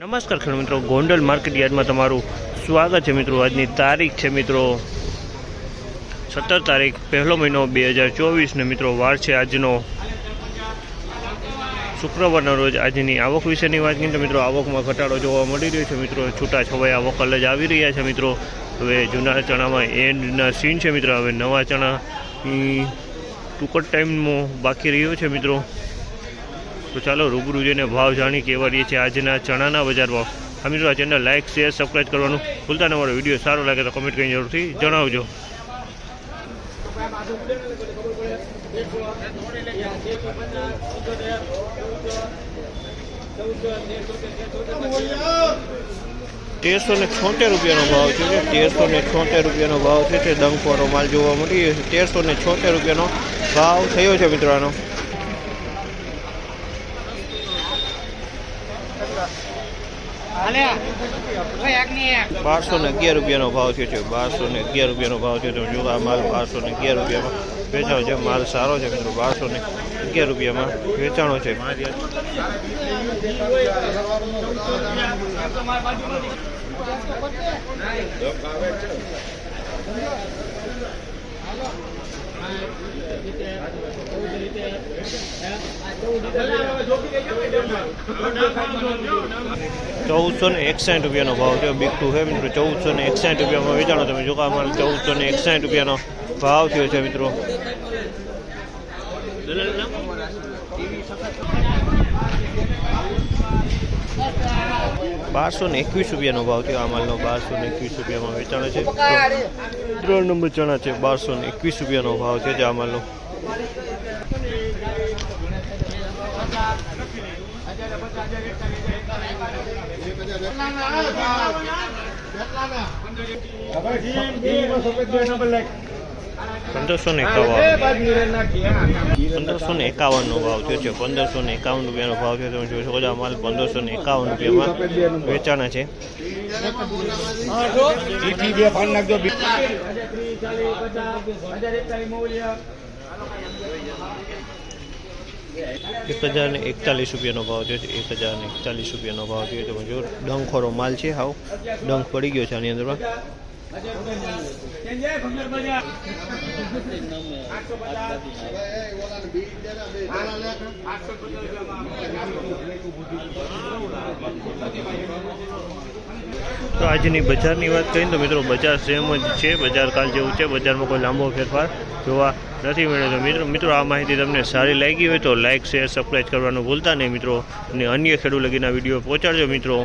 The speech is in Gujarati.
નમસ્કાર ખેડૂત મિત્રો, ગોંડલ માર્કેટ યાર્ડમાં તમારું સ્વાગત છે મિત્રો। આજની તારીખ છે મિત્રો 17 તારીખ 1લો મહિનો 2024 ને મિત્રો વાર છે આજનો શુક્રવારના રોજ। આજની આવક વિશેની વાત કરીએ તો મિત્રો આવકમાં ઘટાડો જોવા મળી રહ્યો છે મિત્રો। છૂટા છવાયા આવક જ આવી રહ્યા છે મિત્રો। હવે જૂના ચણામાં એન્ડના સીન છે મિત્રો। હવે નવા ચણાની ટૂંક જ ટાઈમમાં બાકી રહ્યો છે મિત્રો। તો ચાલો રૂબરૂ જઈને ભાવ જાણી કેવા રહીએ છે આજના ચણાના બજાર ભાવ। આ મિત્રો આ ચેનલ લાઇક શેર સબસ્ક્રાઈબ કરવાનું ભૂલતા ન। અમારો વિડીયો સારો લાગે તો કમેન્ટ કરીને જરૂરથી જણાવજો। ₹1376 ભાવ છે। ₹1376 ભાવ છે। ડંકવાળો માલ જોવા મળી રહ્યો છે। ₹1376 ભાવ થયો છે મિત્રોનો। ₹1211 ભાવ છે। ₹1211 ભાવ છે। જો આ માલ ₹1211 વેચાણો છે। માલ સારો છે મિત્રો। ₹1211 વેચાણો છે। ₹1461 ભાવ છે। બીકટુ છે મિત્રો। ₹1461 વેચાણો। તમે જો માલ ₹1461 ભાવ થયો છે મિત્રો। ₹1221 ભાવ થયો। આ માલનો ₹1221 વેચાણો છે। 3 નંબર ચણા છે। ₹1221 ભાવ છે આ માલનો। ₹1551 ભાવ થયો છે। ₹1551 ભાવ છે। તમે જોઈ શકો છો આ માલ ₹1551 વેચાણા છે। ₹1041 ભાવ છે। ₹1041 ભાવ છે। તમે જો ડંખોરો માલ છે। હાવ ડંખ પડી ગયો છે આની અંદરમાં। તો આજની બજારની વાત કરીએ તો મિત્રો બજાર સેમ જ છે। બજાર કાલ જેવું છે। બજારમાં કોઈ લાંબો ફેરફાર જોવા નથી મળ્યો। તો મિત્રો આ માહિતી તમને સારી લાગી હોય તો લાઇક શેર સબસ્ક્રાઈબ કરવાનું ભૂલતા નહીં મિત્રો। અને અન્ય ખેડૂત લગીના વિડીયો પહોંચાડજો મિત્રો।